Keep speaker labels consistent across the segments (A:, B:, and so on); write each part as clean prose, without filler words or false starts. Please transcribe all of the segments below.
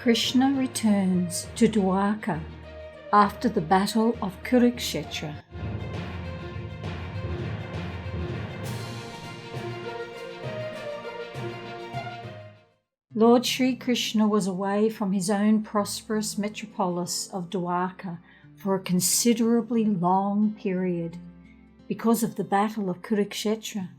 A: Krishna returns to Dwarka after the battle of Kurukshetra. Lord Sri Krishna was away from his own prosperous metropolis of Dwarka for a considerably long period because of the battle of Kurukshetra,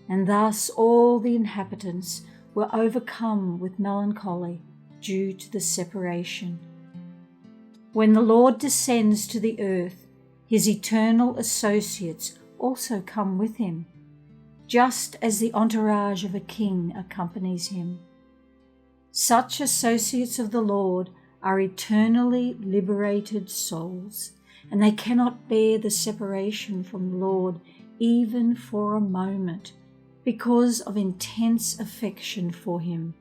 A: and thus all the inhabitants were overcome with melancholy due to the separation. When the Lord descends to the earth, his eternal associates also come with him, just as the entourage of a king accompanies him. Such associates of the Lord are eternally liberated souls, and they cannot bear the separation from the Lord even for a moment because of intense affection for him.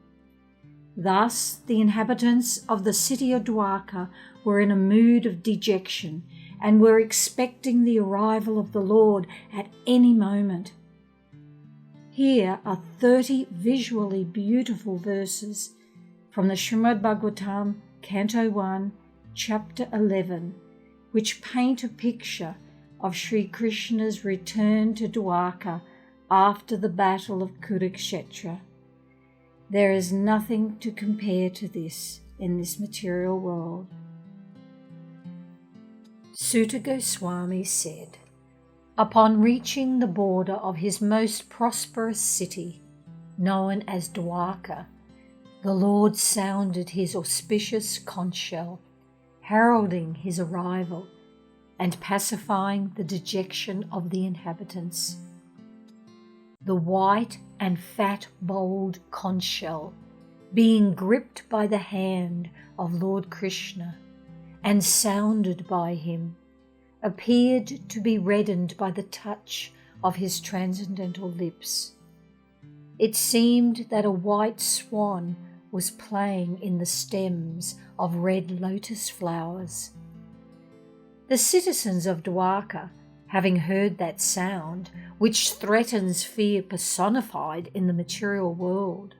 A: Thus, the inhabitants of the city of Dwarka were in a mood of dejection and were expecting the arrival of the Lord at any moment. Here are 30 visually beautiful verses from the Srimad Bhagavatam, Canto 1, Chapter 11, which paint a picture of Sri Krishna's return to Dwarka after the battle of Kurukshetra. There is nothing to compare to this in this material world. Sutta Goswami said, upon reaching the border of his most prosperous city, known as Dwarka, the Lord sounded his auspicious conch shell, heralding his arrival and pacifying the dejection of the inhabitants. The white and fat bowled conch shell, being gripped by the hand of Lord Krishna and sounded by him, appeared to be reddened by the touch of his transcendental lips. It seemed that a white swan was playing in the stems of red lotus flowers. The citizens of Dwarka, having heard that sound, which threatens fear personified in the material world,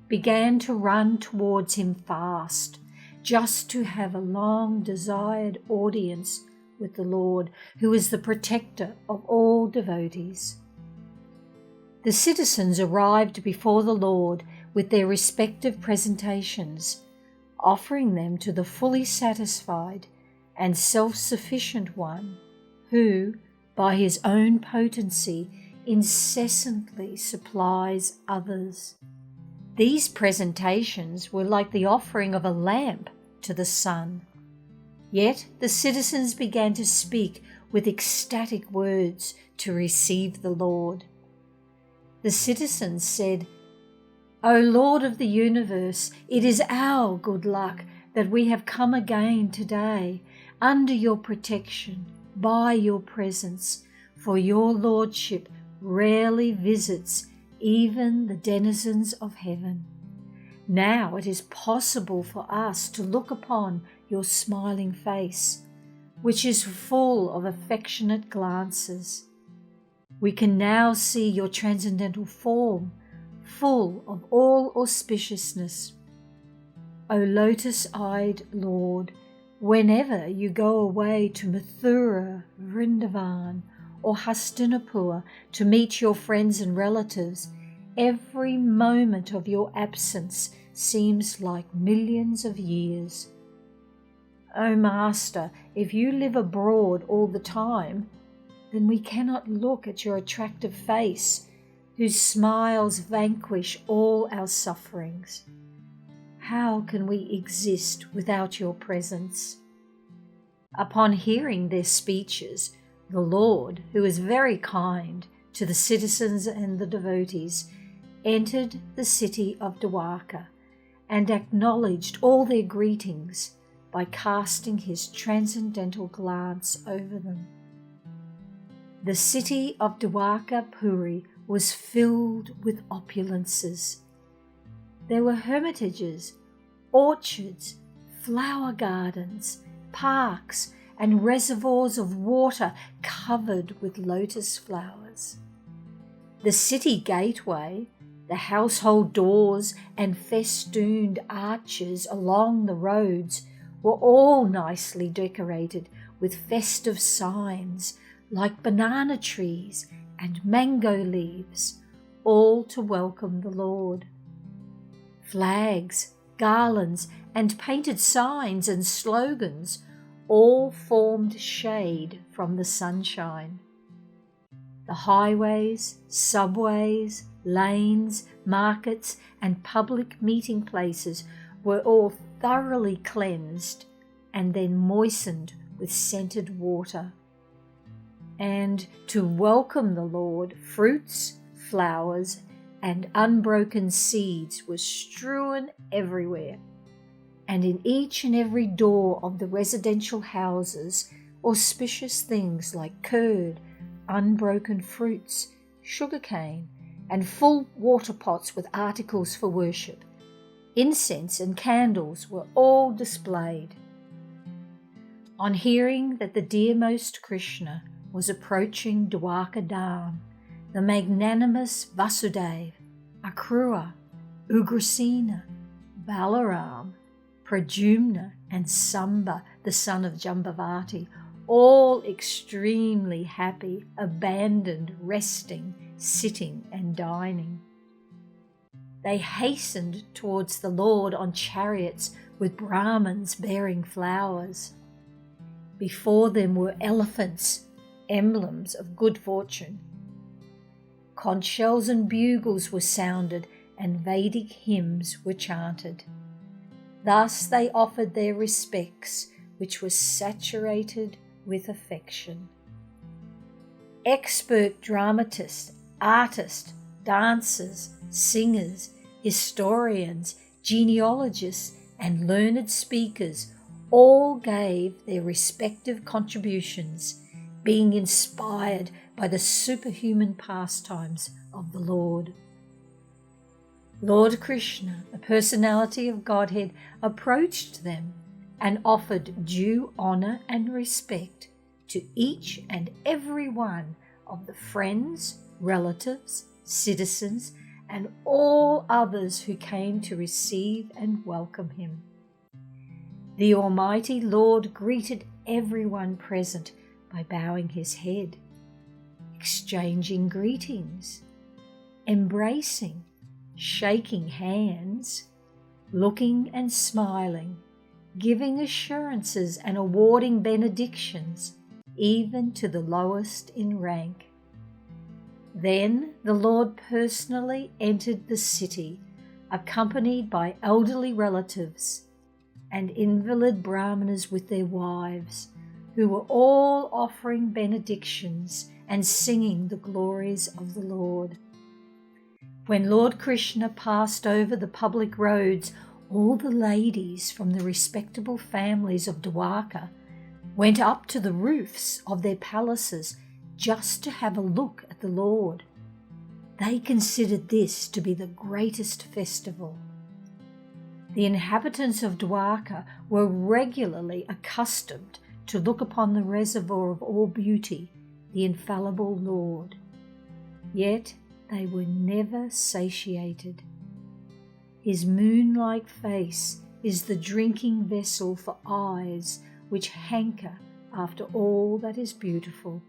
A: began to run towards him fast, just to have a long-desired audience with the Lord, who is the protector of all devotees. The citizens arrived before the Lord with their respective presentations, offering them to the fully satisfied and self-sufficient one who, by his own potency, incessantly supplies others. These presentations were like the offering of a lamp to the sun. Yet the citizens began to speak with ecstatic words to receive the Lord. The citizens said, O Lord of the universe, it is our good luck that we have come again today under your protection, by your presence, for your lordship rarely visits even the denizens of heaven. Now it is possible for us to look upon your smiling face, which is full of affectionate glances. We can now see your transcendental form, full of all auspiciousness. O lotus-eyed Lord, whenever you go away to Mathura, Vrindavan, or Hastinapur to meet your friends and relatives, every moment of your absence seems like millions of years. O Master, if you live abroad all the time, then we cannot look at your attractive face, whose smiles vanquish all our sufferings. How can we exist without your presence? Upon hearing their speeches, the Lord, who is very kind to the citizens and the devotees, entered the city of Dwarka and acknowledged all their greetings by casting his transcendental glance over them. The city of Dwarka Puri was filled with opulences. There were hermitages, orchards, flower gardens, parks, and reservoirs of water covered with lotus flowers. The city gateway, The household doors and festooned arches along the roads were all nicely decorated with festive signs like banana trees and mango leaves, all to welcome the Lord. Flags, garlands, and painted signs and slogans all formed shade from the sunshine. The highways, subways, lanes, markets, and public meeting places were all thoroughly cleansed and then moistened with scented water. And to welcome the Lord, fruits, flowers, and unbroken seeds were strewn everywhere, and in each and every door of the residential houses auspicious things like curd, unbroken fruits, sugarcane, and full water pots with articles for worship. Incense and candles were all displayed. On hearing that the dearmost Krishna was approaching Dwarka Dham, the magnanimous Vasudeva, Akrura, Ugrasena, Balaram, Pradyumna, and Samba, the son of Jambavati, all extremely happy, abandoned resting, sitting, and dining. They hastened towards the Lord on chariots with Brahmins bearing flowers. Before them were elephants, emblems of good fortune. Conch shells and bugles were sounded, and Vedic hymns were chanted. Thus they offered their respects, which were saturated with affection. Expert dramatists, artists, dancers, singers, historians, genealogists, and learned speakers all gave their respective contributions, being inspired by the superhuman pastimes of the Lord. Lord Krishna, the personality of Godhead, approached them and offered due honour and respect to each and every one of the friends, relatives, citizens, and all others who came to receive and welcome him. The Almighty Lord greeted everyone present by bowing his head, exchanging greetings, embracing, shaking hands, looking and smiling, giving assurances and awarding benedictions, even to the lowest in rank. Then the Lord personally entered the city, accompanied by elderly relatives and invalid brahmanas with their wives, who were all offering benedictions and singing the glories of the Lord. When Lord Krishna passed over the public roads, all the ladies from the respectable families of Dwarka went up to the roofs of their palaces just to have a look at the Lord. They considered this to be the greatest festival. The inhabitants of Dwarka were regularly accustomed to look upon the reservoir of all beauty, the infallible Lord. Yet they were never satiated. His moon-like face is the drinking vessel for eyes which hanker after all that is beautiful.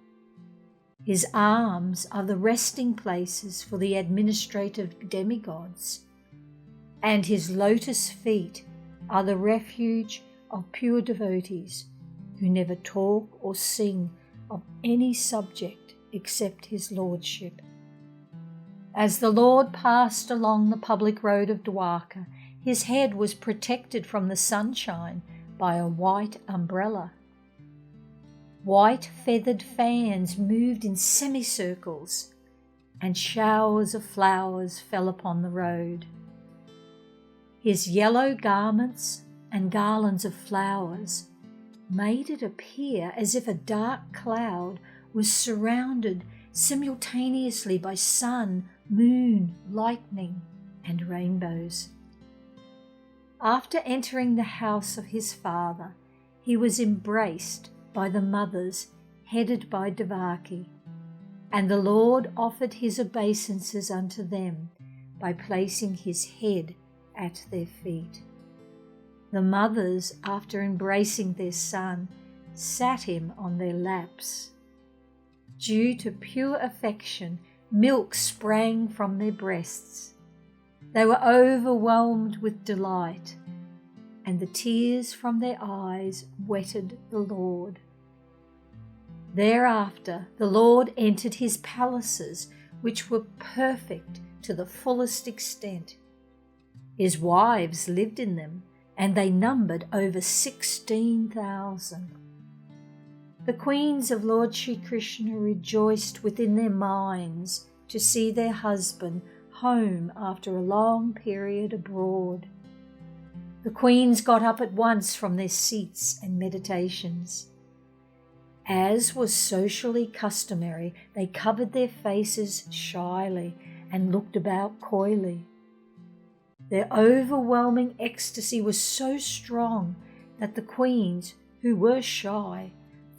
A: His arms are the resting places for the administrative demigods, and his lotus feet are the refuge of pure devotees who never talk or sing of any subject except his lordship. As the Lord passed along the public road of Dwarka, his head was protected from the sunshine by a white umbrella. White feathered fans moved in semicircles, and showers of flowers fell upon the road. His yellow garments and garlands of flowers made it appear as if a dark cloud was surrounded simultaneously by sun, moon, lightning, and rainbows. After entering the house of his father, he was embraced by the mothers headed by Devaki, and the Lord offered his obeisances unto them by placing his head at their feet. The mothers, after embracing their son, sat him on their laps. Due to pure affection, milk sprang from their breasts. They were overwhelmed with delight, and the tears from their eyes wetted the Lord. Thereafter the Lord entered his palaces, which were perfect to the fullest extent. His wives lived in them, and they numbered over 16,000. The queens of Lord Shri Krishna rejoiced within their minds to see their husband home after a long period abroad. The queens got up at once from their seats and meditations. As was socially customary, they covered their faces shyly and looked about coyly. Their overwhelming ecstasy was so strong that the queens, who were shy,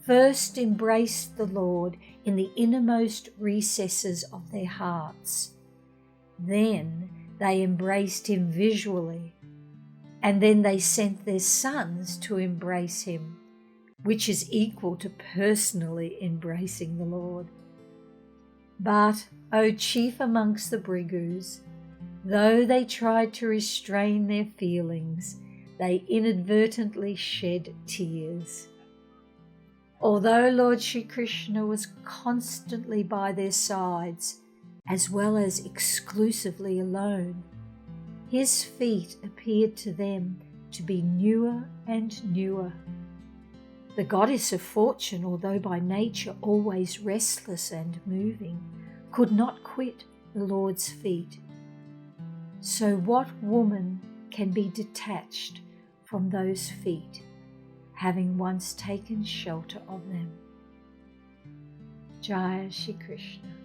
A: first embraced the Lord in the innermost recesses of their hearts. Then they embraced him visually, and then they sent their sons to embrace him, which is equal to personally embracing the Lord. But, O chief amongst the Brigus, though they tried to restrain their feelings, they inadvertently shed tears. Although Lord Shri Krishna was constantly by their sides, as well as exclusively alone, his feet appeared to them to be newer and newer. The goddess of fortune, although by nature always restless and moving, could not quit the Lord's feet. So what woman can be detached from those feet, having once taken shelter of them? Jaya Shri Krishna.